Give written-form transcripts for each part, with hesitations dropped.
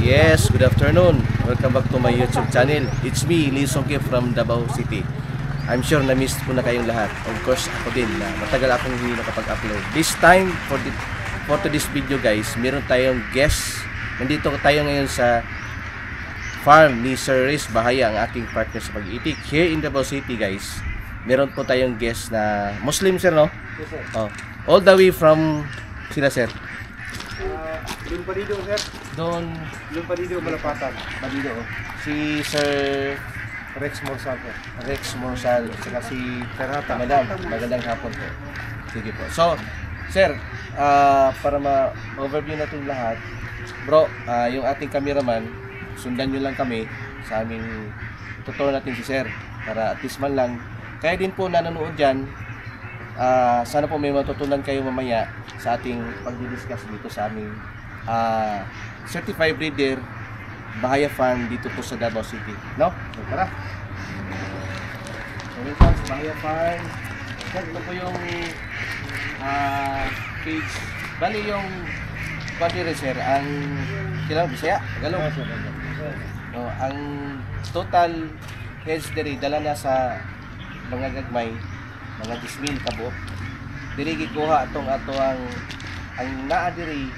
Yes, good afternoon. Welcome back to my YouTube channel. It's me, Lee Songke from Davao City. I'm sure na-miss ko na kayong lahat. Of course, ako din na matagal akong hindi nakapag-upload. This time, for this video guys, meron tayong guest. Nandito tayo ngayon sa farm ni Sir Riz Bahaya, ang aking partner sa pag-iitik. Here in Davao City guys, meron po tayong guest na Muslim sir, no? Yes, sir. Oh, all the way from sila sir. Doon Parido, sir. Doon Parido, Malapatan. Parido. Si Sir Rex Morsal, sir. Rex Morsal, saka si Karata. Madam, magandang hapon po. Sige po. So, sir, para ma-overview na itong lahat, bro, yung ating cameraman, sundan nyo lang kami sa aming tuturuan natin si sir, para at least man lang, kaya din po nanonood dyan, sana po may matutunan kayo mamaya sa ating pag-discuss dito sa aming certified breeder Bahaya Farm dito po sa Davao City, no? So, tara. So, welcome sa Bahaya Farm. Sir, ito po yung page. Bali yung pag-dire sir, ang kailangan Bisaya, Tagalog. So, ang total heads diri dala na sa mga gagmay, mga 10,000 kabuok. Diri gikuha atong ato ang naa diri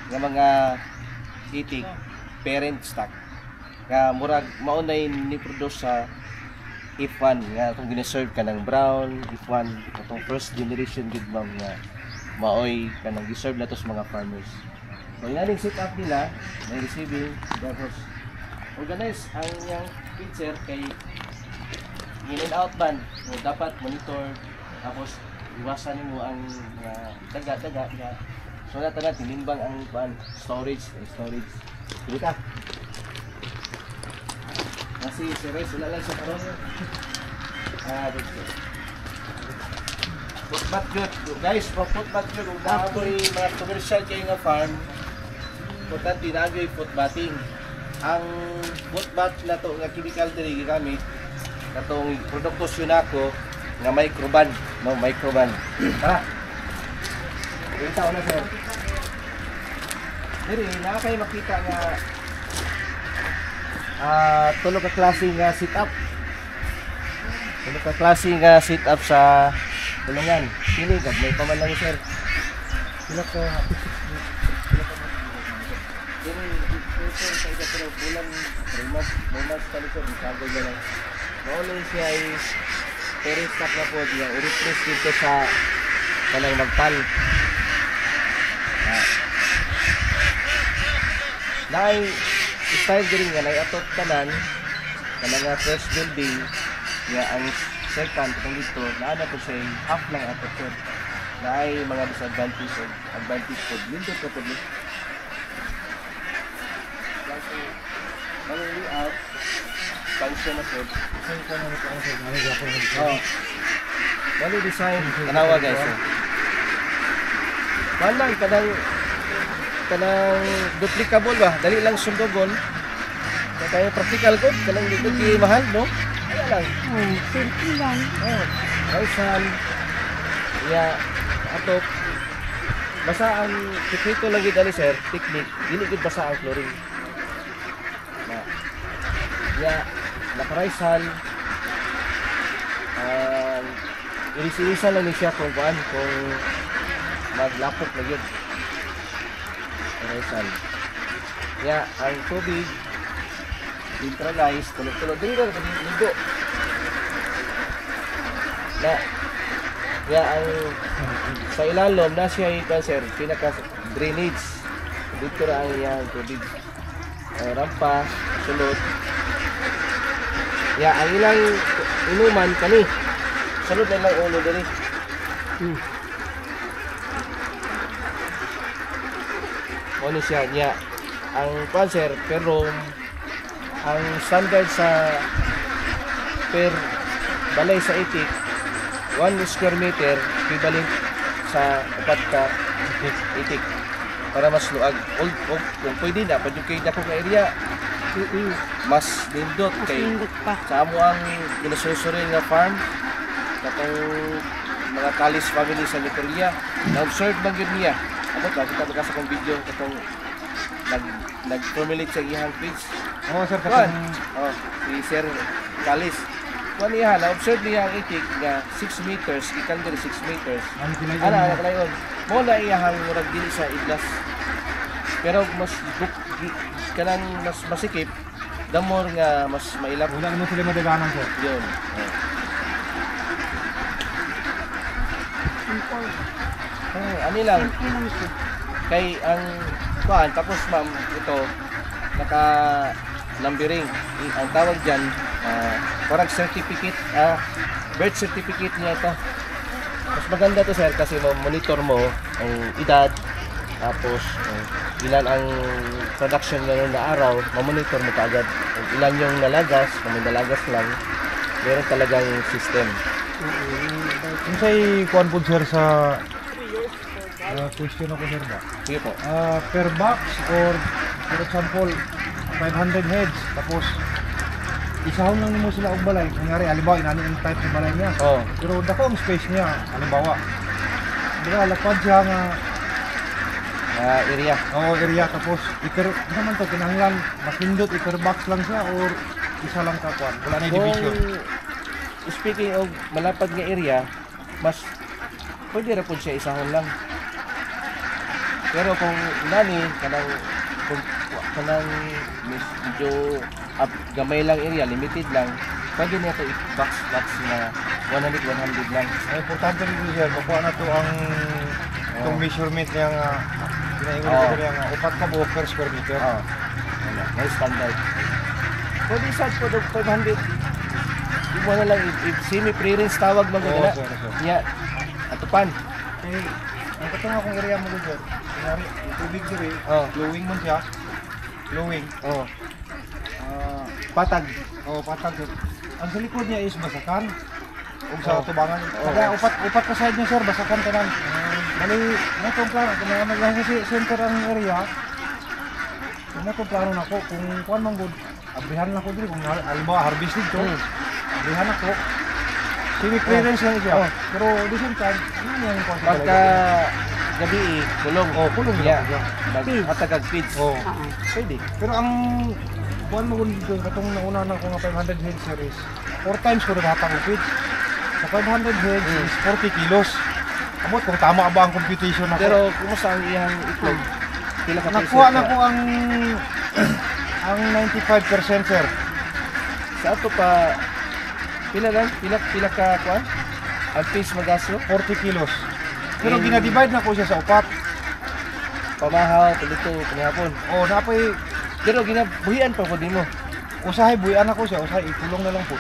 nga mga itik parent stock nga murag maunay ni produce sa F1 nga atong gina-serve ka ng brown F1 atong first generation gid ma'am nga maoy kanang gi-serve nato sa mga farmers. So yung set up nila may receiving tapos organize ang yang picture kay in and out ban so, dapat monitor tapos iwasan mo ang daga-daga nga so natin tinimbang ang storage. Dito ka. Kasi si Riz wala lang sa karon. Dito. Footbath good. Guys, footbath good. Kung naamoy mga commercial kayo nga farm, importante nagay footbathing. Ang footbath na to nga chemical diri gamit katong produkto Sunako nga microban, no, microban. Tara. Kita na sir. Diri na kayo makita nga tulo ka klase nga setup. Tulo ka klase nga setup sa tulungan. Pili gad may paman lang sir. Sila ka sa ito pero bulan 3 months pa sir, isagol na lang. Maulay siya is parent stock na po diyan. I-replace dito sa kanang magpal. Dahil style din nga na atot tanan kanang first building nga ang second kung dito naana po siya half lang atot sir. Dahil mga disadvantage o advantage po dito ko po dito. Kasi maling layout function na po. Bali design tanawa guys. Malang kanang duplicable ba? Dali lang sundobon. Kaya practical ko, kanang dito ki mahal, no? Ayan lang. Simple lang. Raisan. Ya, ato. Basta ang sekreto lagi dali sir, technique. Dili gid basa ang flooring. Na. Ya, nakaraisan. Iris-irisan lang ni siya kung maglapot na yun. Raisan. Ya, ang tubig neutralize, tulog-tulog din rin, ligo. Na, ya, ang sa ilalom na siya sir, pinaka-drainage. Dito ra ang iyang tubig. Rampa, sulod. Ya, ang ilang inuman kani. Sulod na lang ulo dali. Ano siya niya ang cancer pero ang standard sa per balay sa itik 1 square meter equivalent sa 4 ka itik para mas luag kung pwede na pwede kay dako nga area mas lindot kay sa amo ang ginasusuri nga farm katong mga Kalis family sa Nicolia na-observe man yun niya. Ano ba? Kita sa kong video katong nag-formulate sa iyang page. Oo sir, Kuan. katong Oh, si Sir Calis. Kuan niya, na-observe niya ang itik nga 6 meters, ikan diri 6 meters. ano kinay Ana kalayon. Mo na iyahang murag dili sa iglas. Pero mas kanang mas masikip, the more nga mas mailap wala naman sila madaganan sir. yun. Oh. Ani lang. Kay ang kuan tapos ma'am ito naka numbering. Ang tawag diyan parang certificate, birth certificate niya ito. Mas maganda to sir kasi monitor mo ang edad tapos ilan ang production ngayon na araw, mamonitor mo kaagad kung ilan yung nalagas, kung may nalagas lang, meron talagang system. Unsay kuan po sir sa question ako sir ba? Sige po. Per box or for example 500 heads tapos isahon lang nimo sila og balay. Kunyari halimbawa inani ang type ng balay niya. Oh. Pero dako ang space niya. Halimbawa. Diba lapad siya nga Area. area tapos iper naman to kinahanglan makindot iper box lang siya or isa lang ka kuan. Wala na division. Speaking of malapad nga area, mas pwede ra pud siya isahon lang. Pero kung nani kanang medyo gamay lang area, limited lang, pwede na ito i-box na 100 lang. Ang importante rin sir, makuha na to ang itong measurement niya nga pinaingon Oo. ko niya nga upat ka buhok per square meter. Oh. May standard. Pwede sa po 500. Di mo na lang semi-pre-rinse tawag mo Oo, gano'n. sir, sir. Nya atupan. Okay, ang katong akong area mo sir. Kunyari, yung tubig diri, Oh. flowing man siya. Flowing. Oh, Patag. Patag sir. Ang sa likod niya is basakan. Ug sa Oh. tubangan. Oh. Kaya upat ka side niya sir, basakan tanan. Bali, na itong plano, kung naglahi si center ang area, kung na itong plano nako, kung kuan man good, abrihan na ko diri, kung halimbawa harvested to, abrihan ako. Semi-clearance lang siya. Oh. Pero di same time, ano yung kuan sa pagka balay? gabi kulong. Oh, kulong Yeah. lang. Matagag feeds. Oh. Pwede. Pero ang kuan mo dito, katong nauna na ko nga 500 heads series, 4 times ko naghatag og feeds. Sa 500 heads is 40 kilos. Amot kung tama ba ang computation ako. Pero kumusta ang iyang itlog? Pila ka nakuha percent na ka? ko ang 95% sir. Sa ato pa pila lang? Pila ka kuan? Ang piece magasto? 40 kilos. Pero In- ginadivide na ko siya sa upat. Pamahaw, palito, panihapon. O napay Pero ginabuhian pa po din mo. usahay buyan ako siya, usahay ikulong na lang po.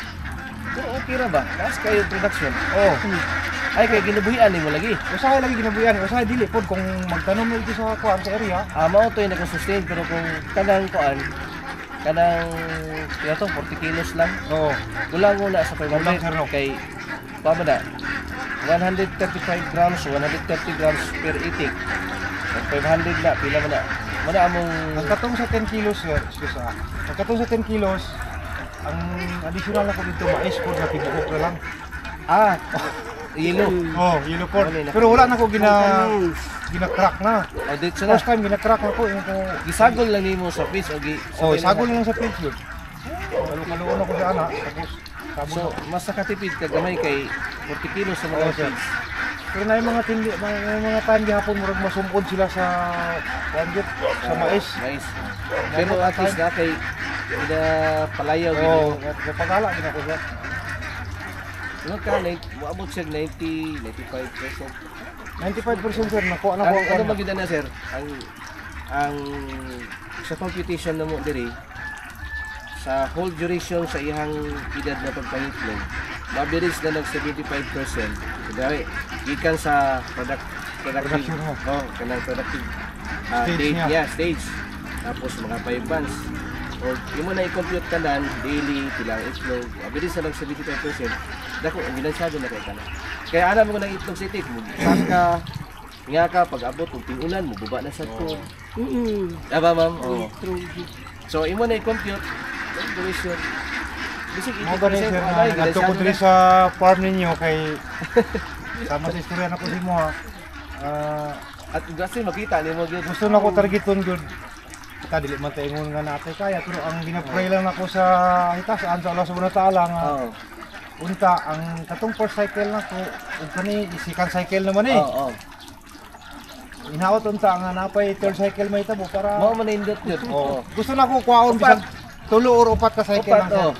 Pero okay ra ba? Taas kayo production. Oh, Ay kay ginabuhian ni mo lagi. usahay lagi ginabuyan, usahay dili pod kung magtanom na ito sa kuan sa area. Mao to yung nakasustain pero kung kanang kuan kanang kaya to 40 kilos lang. Oo. Kulang muna sa Kulang, sir, 500 no? kay paano na 135 grams o 130 grams per itik. Ang 500 na pila man na. Mana among Ang katong sa 10 kilos sir, excuse ang katong sa 10 kilos, ang additional na ko dito mais po na tibuok na lang. yelo. Oh, yellow corn. Ano yun? Pero wala na ko gina-crack na. O dito na. First time gina-crack na ko yung ko. Gisagol lang nimo sa fish o Oh, sagol lang sa page yun. Kaluon ako sa ana, tapos sabon So, na. mas nakatipid ka gamay kay 40 kilos sa mga Oo, sir. fish. Pero na yung mga tindi, mga time gihapon murag masumpod sila sa budget sa mais. Mais. Pero at least na kay ida palayaw Oh, gid. napagala din ako siya. Ano ka moabot siya 95%. 95% sir, nakuha na ko Ano ang magida na sir? Ang sa computation na mo diri sa whole duration sa iyang edad na pagpangitlog, mabilis na nag 75%. Dahil gikan sa productive Production mo. kanang productive Stage date niya. niya, stage. Tapos mga 5 months. O imo na i-compute kanan daily pilang itlog, mabilis na nag 75%. Dako ang ginansyado na kay kana. Kaya alam mo nang itlog sitik mo. Saka nga ka pag abot og tingulan mo buba na sa ko. Aba ma'am. Oh. So imo na i-compute ang duration. Bisig Mga ganun sir, na nagto ko diri sa farm ninyo kay sama sa istorya na ko si mo ha. at kasi makita nimo gyud. Gusto na ko targeton good kita dili man taingon nga natay kaya pero ang ginapray lang ako sa hitasaan sa Allah subhanahu wa ta'ala nga Oo. unta ang katong first cycle na ko ug kani second cycle naman eh. Oo. Inawat unta nga napay third cycle may tabo para Mao man indot yun. oh, gusto na ko kuhaon Upat. bisag tulo or upat ka cycle Upat, lang sir. oo.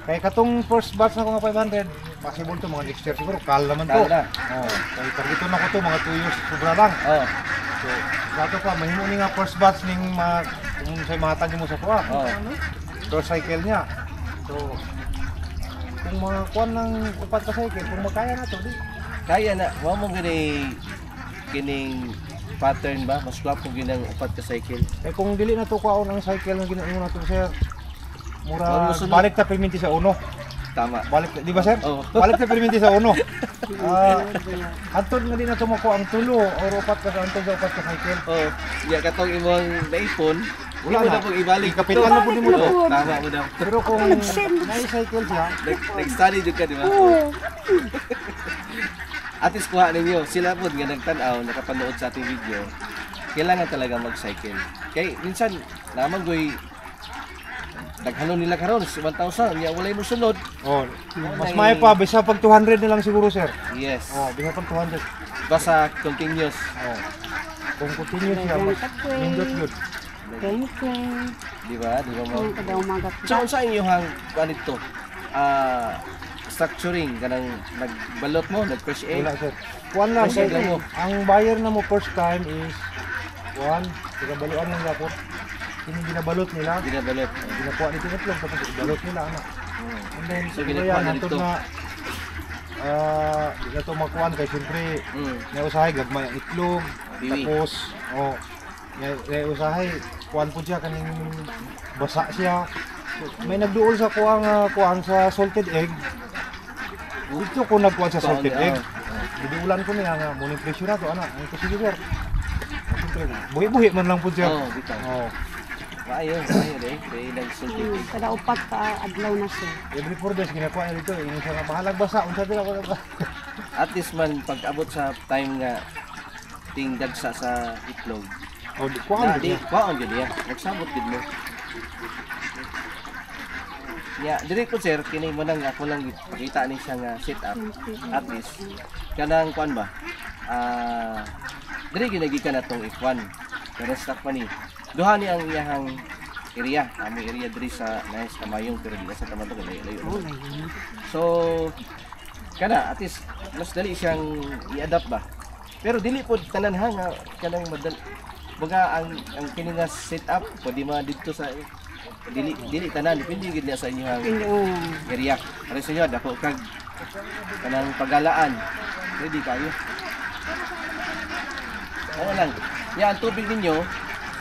Kaya katong first batch na ko nga 500, possible to mga next year siguro kal naman to. Kal na. Oh, kaya targeto na ko to mga 2 years sobra lang. Oo. So, dato pa mahimo ni nga first batch ning kung say mahatag mo sa kuha. Oo. First cycle niya. So, kung mga kuan ng upat ka cycle, kung makaya na to, di. Kaya na, wa mo gani kining pattern ba? Mas gwapo ginang upat ka cycle. Eh kung dili na to kuhaon ang cycle nga ginoo na to sir, Wala mura mo sunod. balik ta perminti sa uno. Tama. Balik, di ba sir? Oo. Balik ta perminti sa uno. Antod nga di na to mako ang tulo or upat ka antod sa upat ka cycle. Oh, ya katong imong naipon, Wala wala na. na pong ibalik. Kapitan na po ni mo to. Oo, tama mo daw. Pero kung may cycle siya, Nag-study jud ka, di ba? At least kuha ninyo, sila po nga nagtanaw, nakapanood sa ating video, kailangan talaga mag-cycle. Kaya minsan, naman goy, naghanon nila karon 1,000, ya walay mo sunod. oh, mas may pa bisa pag 200 na lang siguro sir. Yes. Oh, bisa pag 200. Basta continuous. Oh. Kung continue siya, mas nindot yun. Thank you. Di ba? Di ba mo? Kada umaga. So, sa inyong kuan ito, structuring, kanang nagbalot mo, nag-fresh egg. Wala sir. Kuan lang Kasi sir. lang mo. Ang buyer na mo first time is kuan, pinabaluan lang dapat. Yung ginabalot nila, Ginabalot. ginakuha ni tinitlog tapos ibalot nila ana. And then So, so, ginakuha yan, na hantod dito. na di na to makuan kay siyempre Mm. may usahay gagmay ang itlog Biwi. tapos may usahay kuan po siya kaning basa siya. So, may nagduol sa kuan sa salted egg. Dito ko nagkuhan sa salted Kuhaan niya, egg. Diduulan ko niya nga muning presyo na to ana. Ang kasi sir. Siyempre, buhi-buhi man lang po siya. Oo, bitaw. Oh. Maayo eh. Kaya nagsulti. Kada upat ka adlaw na siya. Every 4 days ginakuha niya dito. Yung siya nga bahalag basa. Unsa din ako na. At least man, pag abot sa time nga ting dagsa sa itlog, Oh, di kuha na di, niya. kwaon gid ya. Nagsabot gid mo. Ya, diri ko sir, kini mo nang ako lang pakita ni siya nga setup. At least, kanang kuan ba? Diri ginagikan natong F1. Pero stock pa ni. Duha ni ang iyahang area. Among area diri sa nice kamayong pero di na sa tamad layo-layo. Oh, layo. So, kana at least mas dali siyang i-adapt ba. Pero dili po tanan ha nga kanang madali. Baga ang kini nga setup pwede ma dito sa dili tanan depende gid niya sa inyong Oh. area. Para sa inyo dako kag kanang pagalaan. Ready kayo. Ano lang. Ya ang tubig ninyo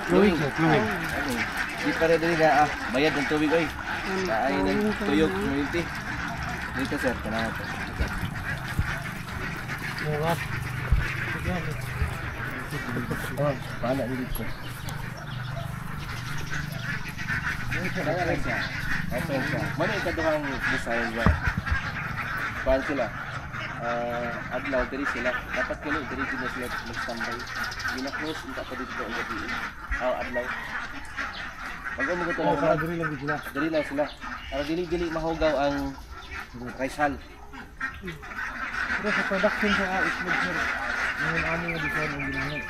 Flowing, sir, flowing. Okay. Di pa rin dali nga bayad ng tubig oy. Ay nang tuyok community. Dito sir, kana to. Mura. Oh, paala dito. Kaya lang siya. Open siya. Mano ikaduhang design ba? Paano sila? Adlaw diri sila. Dapat kini diri sila mag-standby. Gina-close unta pa dito ang gabi. Adlaw. Pag mo gusto Oh, para lang diri lang gid sila. diri lang sila. Para dili mahugaw ang kaisal. Pero sa production sa itlog sir, yung ano nga design ang ginamit.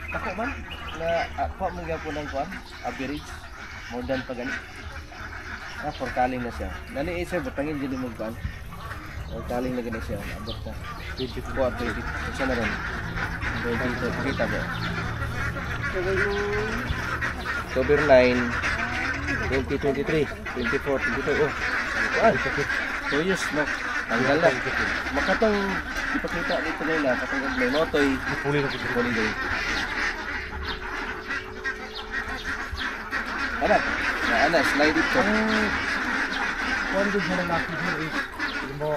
Ako man na ako man gyapon ng kuan, average more than pa gani. For kaling na siya. Nani isa butangin jud mo kuan. O kaling na gani siya, abot na. 24, 20. Isa na ron. 20 kita ba? Sabay na. October 9, 2023, 24, 22. Oh. Kuan. 2 years no. Tanggal na. Makatong ipakita dito nila katong may motoy Puli na po sir. holiday. Ana, slide dito. Ang kuan gid sa lalaki sir is mo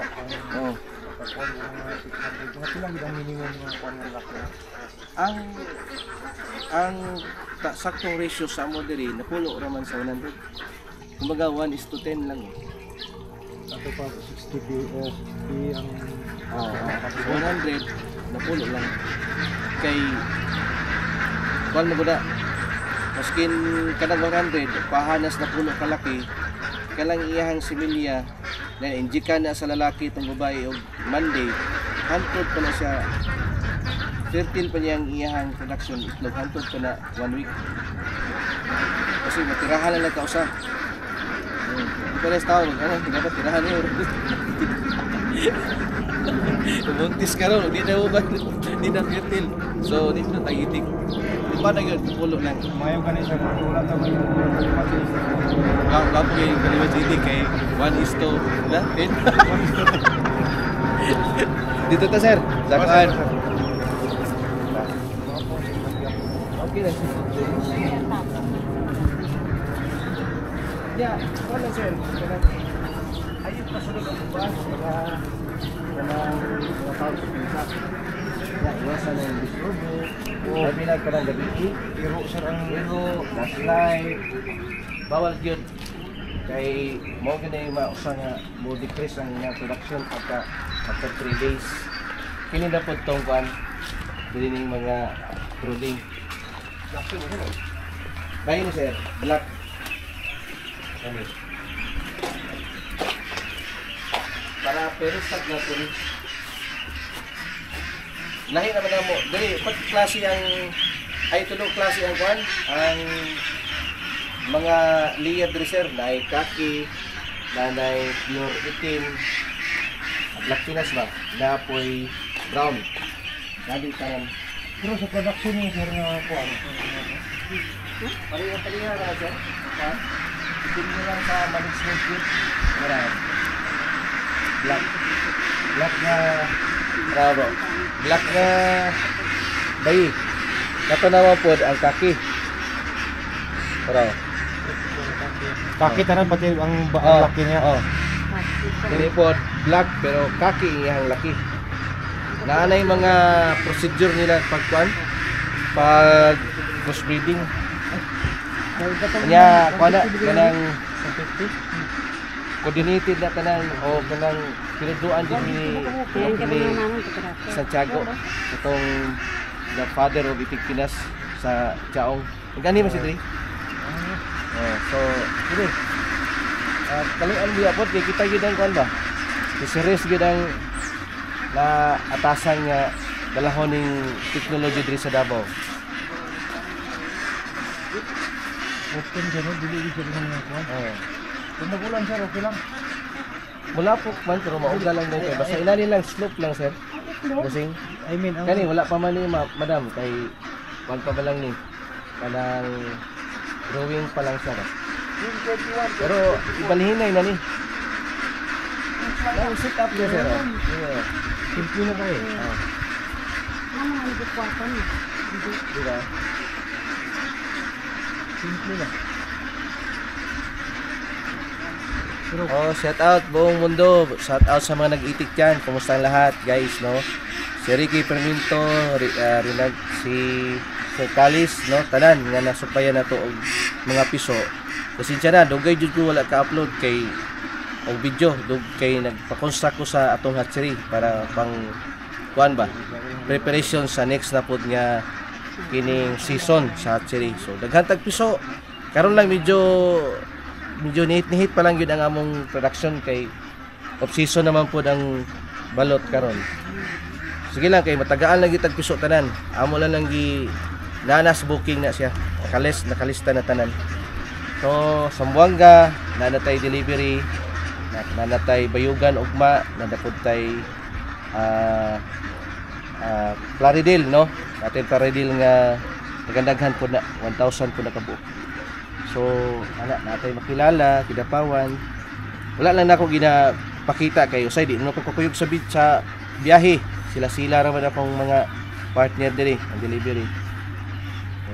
Oh. kuan mga 600 mga pila gid ang minimum nga kuan nga lalaki. Ang saktong ratio sa amo diri napulo raman sa 100. Kumbaga 1:10 lang. Ato pa 60 PS ang Oh, 100 napulo lang. Kay kuan mo guda. Maskin kanang 100, pahanas na puno kalaki, kalang iyahang similya na injikan na sa lalaki itong babae o Monday, hantod pa na siya, fertile pa niya ang iyahang production itlog, hantod pa na 1 week. Kasi matirahan lang kausa. Pares tao, ano, dapat tirahan niyo. Kumuntis ka ron, di na mo ba, di na fertile. So, di na tagitik. Paano yun? Pulo lang. Mayo ganin sir, wala ta may Kapo kayo, kaliwa dito kay 1:10. Dito ta sir, sakaan. Okay na sir. Ya, wala sir. Ayun pa sa lugar bukas, mga tao sa pinsa. Ya, iwasan na yung disturbo. Sabi na ka ng gabi, iro sir ang last light. Bawal yun. Kay mo gina yung mausa nga mo decrease ang inyong production after 3 days. Kini na po itong kwan, dili ning mga brooding. Bayin ni sir, black. Kani. Para perisag na po. Lahi naman na mo. Dali, pag klase ang ay tulong klase ang kwan, ang mga layer dresser na ay kaki, na ay pure itim, black pinas ba, na apoy brown. Sabi tanan. pero sa production niya sir nga po ano. Pariya na sir. Ha? Hindi mo lang sa management yun. Marami. Black. Black na bravo. Black na bayi. Kato naman po ang kaki. Bravo. Kaki tanan pati ang laki niya. Oh. Ini po black pero kaki iyang laki. Naanay mga procedure nila pag crossbreeding. Kanya kanang coordinated na kanang o kanang pinuduan din ni Santiago itong the father of Itik Pinas sa Chaong. Gani man si Dre. So, ini. Kaluan biya po kay kita gyud ang kuan ba? Serious gyud ang na atasan nga dalahon ning technology diri sa Davao. Open dyan, dili dito rin ang kuwan. Kung magulan sir, okay lang. Mula po man pero mauga lang din kay basta inani lang slope lang sir. Kasing I mean, ang kani wala pa man ni madam kay wan pa ba lang ni kanang drawing pa lang siya. Pero ibalhinay na ni. Ang sit up niya sir. Yeah. simple na kayo. Ano ang kwarto niya? Diba? Simple na. Oh, shout out buong mundo. Shout out sa mga nag-itik diyan. Kumusta ang lahat, guys, no? Si Ricky Perminto, si Sir Calis, no? Tanan nga nasupayan na to og mga piso. Pasensya na, dugay jud ko wala ka-upload kay og video, kay nagpa-construct ko sa atong hatchery para pang kuan ba? Preparation sa next na pod nga kining season sa hatchery. So daghan tag piso. Karon lang medyo nihit pa lang yun ang among production kay off season naman po ang balot karon. Sige lang kay matagaan lang gitag piso tanan. Amo lang gi nanas booking na siya. Nakalista na tanan. So Sambuanga nanatay delivery, nanatay Bayugan ugma, nadapod tay Plaridel, no? Natin Plaridel nga nagandaghan po na 1,000 po na kabuok. So, natay makilala, kidapawan. Wala lang na ako ginapakita kayo. Say, di naman ko kukuyog sa biyahe. Sila raman akong mga partner diri, ang delivery.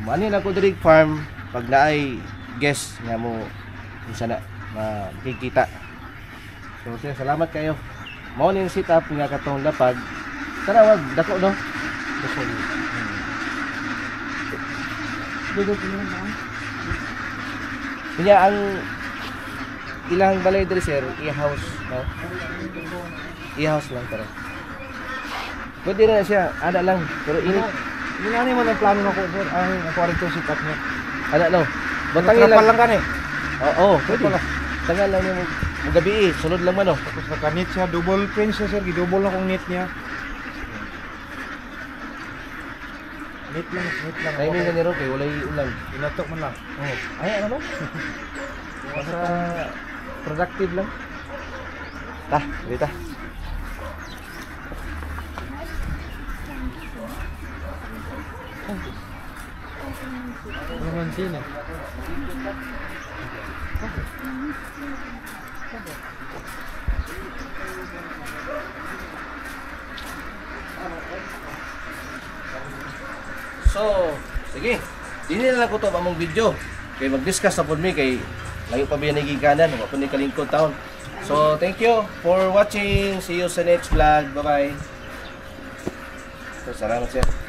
Manin ako diri farm, pag naay guest nga mo, kung sana makikita. So, sir, salamat kayo. Mao ning sit up nga katong lapag. Tara, wag dako, no? Dako. Kanya ang ilang balay diri sir, i-house, no? I-house lang tara. Pwede na siya, ada lang, pero ini Ginani mo ang plano nako sir, ang ako rin to sit up niya. Ano, no? Bantangin Trapal lang. lang kani. Oo, pwede. Trapal lang. Tangan lang yung gabi sunod lang man, oh. Tapos naka-knit siya, double print siya sir, gidouble na kong knit niya. Knit lang. Timing na niro kay walay ulan. Inatok man lang. Oh. Ay, ano no? Basta productive lang. Ta, dito. Naman sini. So, sige. Dili na lang ko to among video. Kay mag-discuss sa pod mi kay layo pa biyan giganan, wa pa ni kalingkod taon. So, thank you for watching. See you sa next vlog. Bye-bye. So, salamat sir.